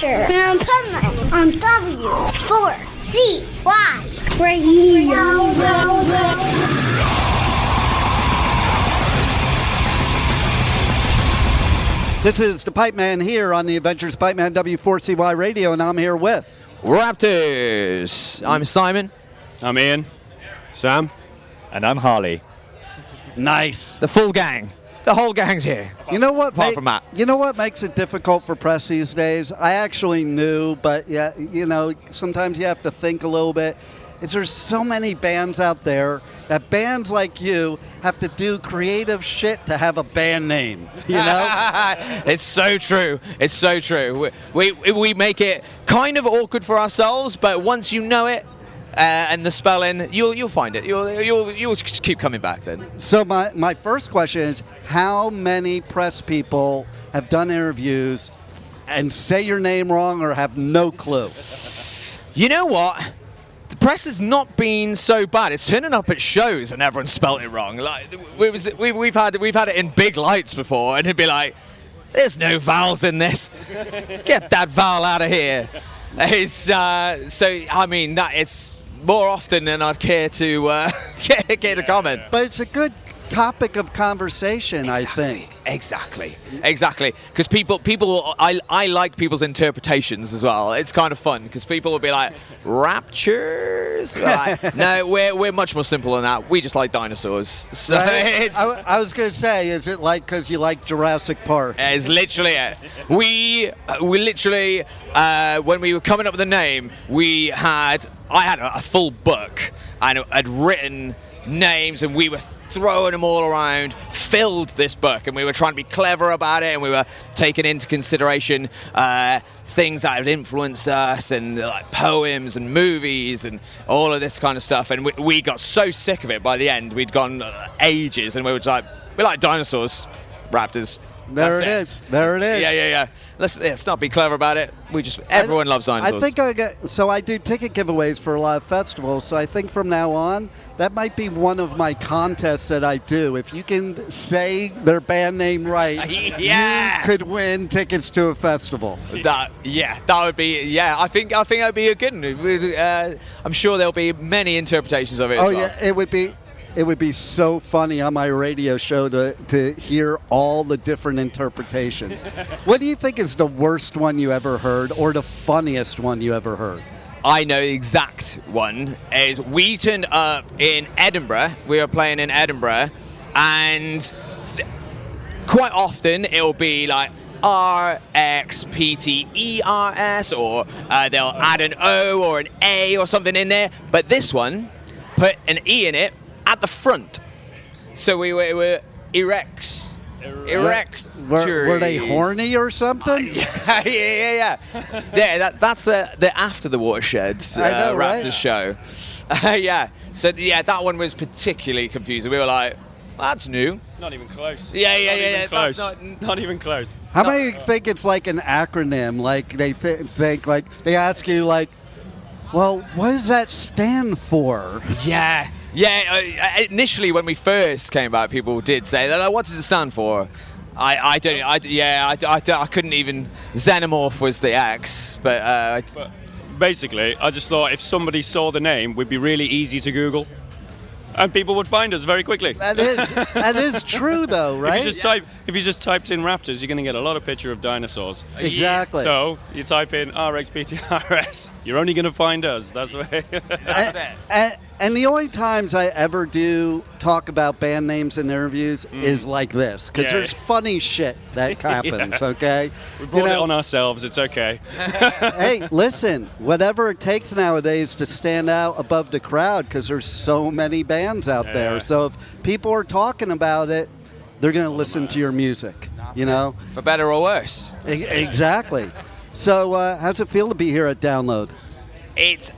Adventure in Pipeman on W4CY Radio. This is the Pipeman here on the Adventures of Pipeman W4CY Radio, and I'm here with Raptors. I'm Simon. I'm Ian. Sam. And I'm Harley. Nice. The full gang. The whole gang's here. You know what? Apart from Matt. You know what makes it difficult for press these days? I actually knew, but yeah, you know, sometimes you have to think a little bit. There's so many bands out there that bands like you have to do creative shit to have a band name. You know? It's so true. It's so true. We make it kind of awkward for ourselves, but once you know it and the spelling, you'll find it. You'll just keep coming back then. So my first question is, how many press people have done interviews and say your name wrong or have no clue? You know what? The press has not been so bad. It's turning up at shows and everyone spelt it wrong. Like we've had it in big lights before, and it'd be like, "There's no vowels in this. Get that vowel out of here." It's so. I mean, that it's more often than I'd care to care to comment. But it's a good topic of conversation, Exactly. I think. Exactly. Because people, I like people's interpretations as well. It's kind of fun because people will be like, raptures? Like, no, we're much more simple than that. We just like dinosaurs. So Right? I was going to say, is it like because you like Jurassic Park? It's literally it. We literally, when we were coming up with the name, I had a full book and I'd written names, and we were throwing them all around, filled this book, and we were trying to be clever about it, and we were taking into consideration things that had influenced us, and like poems and movies and all of this kind of stuff. And we got so sick of it by the end. We'd gone ages, and we were just like, we like dinosaurs, raptors. There it is. Yeah. Let's not be clever about it. Everyone loves dinosaurs. I think I do ticket giveaways for a lot of festivals, so I think from now on, that might be one of my contests that I do. If you can say their band name right, Yeah. you could win tickets to a festival. That would be, I think that would be a good one. I'm sure there'll be many interpretations of it. Oh, as well. yeah, it would be so funny on my radio show to hear all the different interpretations. What do you think is the worst one you ever heard, or the funniest one you ever heard? I know the exact one. Is we turned up in Edinburgh. We were playing in Edinburgh, and quite often it'll be like RXPTRS, or they'll add an O or an A or something in there. But this one put an E in it at the front. So we were erect. Were they horny or something? Yeah. That's the After the Watershed I know, Raptors right? show. Yeah. So that one was particularly confusing. We were like, that's new. Not even close. Yeah. Close. That's Not even close. How many think it's like an acronym? Like they think like they ask you like, well, what does that stand for? Yeah. Initially, when we first came out, people did say that. Like, what does it stand for? I couldn't even. Xenomorph was the X, but Basically, I just thought if somebody saw the name, we'd be really easy to Google, and people would find us very quickly. That is true though, right? If you just typed in raptors, you're going to get a lot of picture of dinosaurs. Exactly. So you type in RXPTRS, you're only going to find us. That's the way. that's it. And the only times I ever do talk about band names in interviews is like this, because there's funny shit that happens, okay? We brought it on ourselves, it's okay. Hey, listen, whatever it takes nowadays to stand out above the crowd, because there's so many bands out there. So if people are talking about it, they're going to listen to your music, you know? For better or worse. Exactly. So how's it feel to be here at Download? It's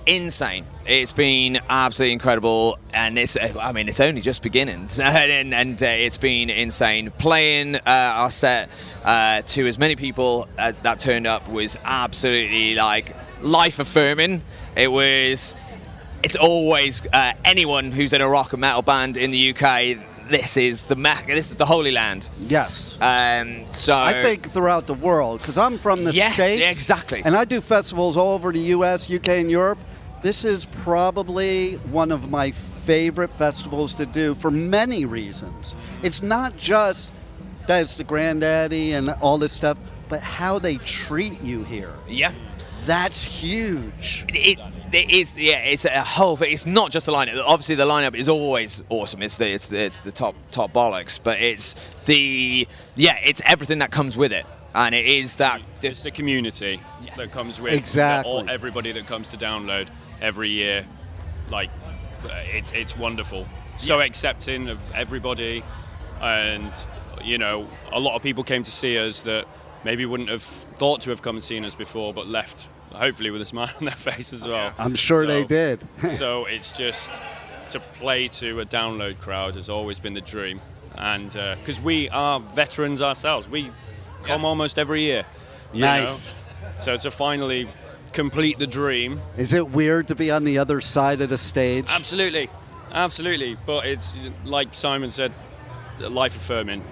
insane. It's been absolutely incredible, and it's only just beginnings, and it's been insane. Playing our set to as many people that turned up was absolutely like life affirming. It's always anyone who's in a rock and metal band in the UK, this is the Mecca, this is the Holy Land. Yes. So I think throughout the world, because I'm from the States. Yeah, exactly. And I do festivals all over the U.S., U.K., and Europe. This is probably one of my favorite festivals to do for many reasons. It's not just that it's the granddaddy and all this stuff, but how they treat you here. Yeah. That's huge. It is, yeah. It's a whole thing. It's not just the lineup. Obviously, the lineup is always awesome. It's the top bollocks. But it's it's everything that comes with it, and it is that it's the community that comes with exactly everybody that comes to download every year. Like, it's wonderful. So accepting of everybody, and a lot of people came to see us that maybe wouldn't have thought to have come and seen us before, but left hopefully with a smile on their face as well. I'm sure they did. So it's just to play to a download crowd has always been the dream, and because we are veterans ourselves, we come almost every year. Nice. So to finally complete the dream. Is it weird to be on the other side of the stage? Absolutely. But it's like Simon said, life affirming.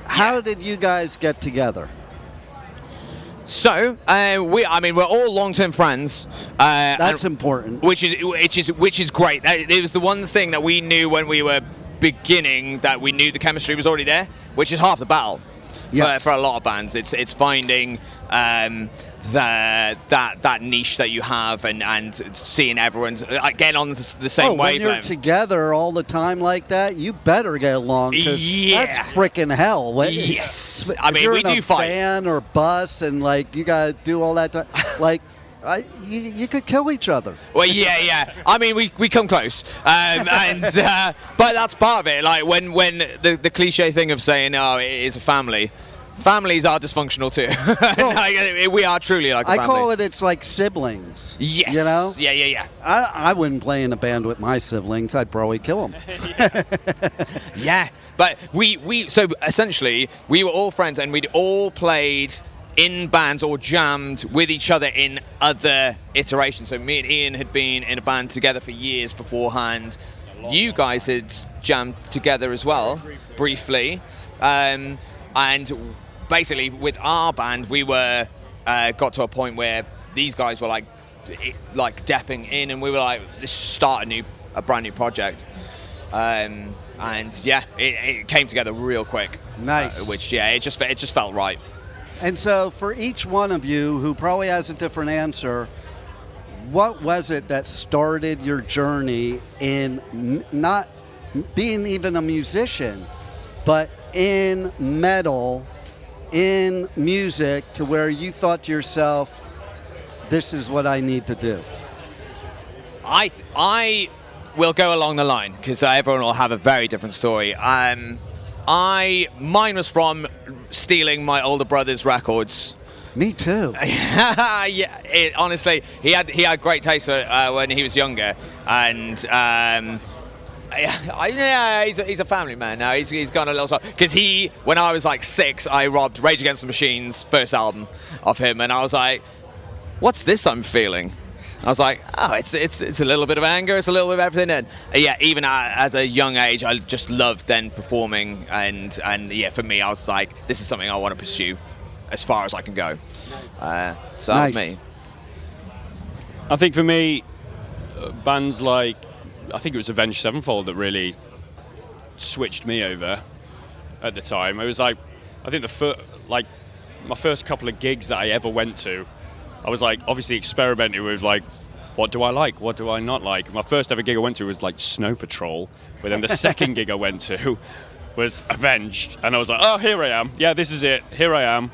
How did you guys get together? So we're all long-term friends. That's important. Which is great. It was the one thing that we knew when we were beginning, that we knew the chemistry was already there, which is half the battle. Yes. For a lot of bands, it's finding that niche that you have and seeing everyone getting on the same wavelength. When you're together all the time like that, you better get along, because that's freaking hell. Yes, we do fight. Van or bus, and you gotta do all that time. You could kill each other. Well, yeah. I mean, we come close, but that's part of it. Like when the cliche thing of saying, "Oh, it is a family." Families are dysfunctional too. Well, we are truly like a family. I call it's like siblings. Yes. Yeah. I wouldn't play in a band with my siblings. I'd probably kill them. Yeah, but so essentially we were all friends, and we'd all played in bands or jammed with each other in other iterations. So me and Ian had been in a band together for years beforehand. You guys had jammed together as well, briefly, and basically with our band we were got to a point where these guys were like depping in, and we were like, let's start a brand new project, and it came together real quick. Nice. It just felt right. And so for each one of you who probably has a different answer, what was it that started your journey in not being even a musician, but in metal, in music, to where you thought to yourself, this is what I need to do? I will go along the line, because everyone will have a very different story. Mine was from stealing my older brother's records. Me too. Yeah, honestly, he had great taste when he was younger, and he's a family man now. He's gone a little, because when I was like 6, I robbed Rage Against the Machine's first album of him, and I was like, what's this I'm feeling? I was like, oh, it's a little bit of anger, it's a little bit of everything. And even as a young age, I just loved then performing, and for me, I was like, this is something I want to pursue as far as I can go. That was me. I think for me, bands like, I think it was Avenged Sevenfold that really switched me over at the time. It was like, I think my first couple of gigs that I ever went to, I was like obviously experimenting with like, what do I like? What do I not like? My first ever gig I went to was like Snow Patrol, but then the second gig I went to was Avenged, and I was like, oh, here I am. Yeah, this is it. Here I am.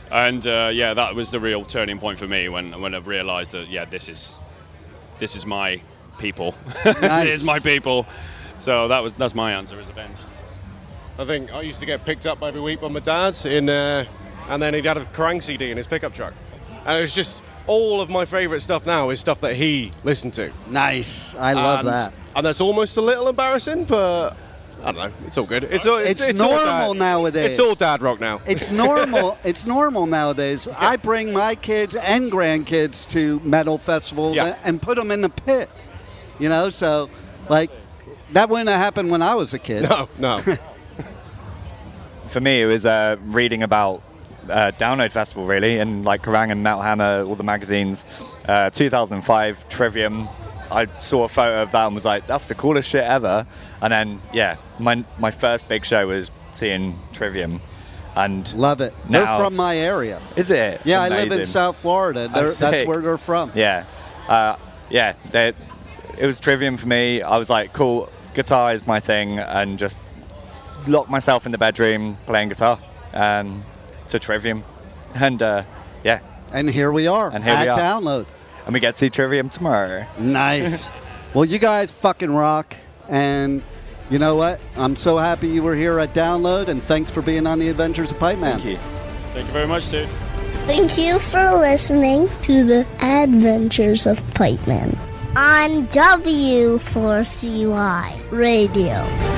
And that was the real turning point for me when I realised that this is my people. Nice. It is my people. So that's my answer, is Avenged. I think I used to get picked up every week by my dad and then he'd had a Kerrang CD in his pickup truck. And it was just, all of my favourite stuff now is stuff that he listened to. Nice. I love that. And that's almost a little embarrassing, but I don't know. It's all good. It's normal nowadays. It's all dad rock now. It's normal. It's normal nowadays. Yeah. I bring my kids and grandkids to metal festivals and put them in the pit. So like That wouldn't have happened when I was a kid. No. For me, it was reading about Download Festival, really, and like Kerrang and Metal Hammer, all the magazines. 2005, Trivium. I saw a photo of that and was like, that's the coolest shit ever. And then, yeah, my first big show was seeing Trivium. And love it. Now, they're from my area. Is it? Yeah, Amazing. I live in South Florida. That's where they're from. Yeah. It was Trivium for me. I was like, cool, guitar is my thing, and just locked myself in the bedroom playing guitar to Trivium. And yeah. And here we are and here we are. Download. And we get to see Trivium tomorrow. Nice. Well, you guys fucking rock. And you know what? I'm so happy you were here at Download, and thanks for being on the Adventures of Pipeman. Thank you. Thank you very much, dude. Thank you for listening to the Adventures of Pipeman on W4CY Radio.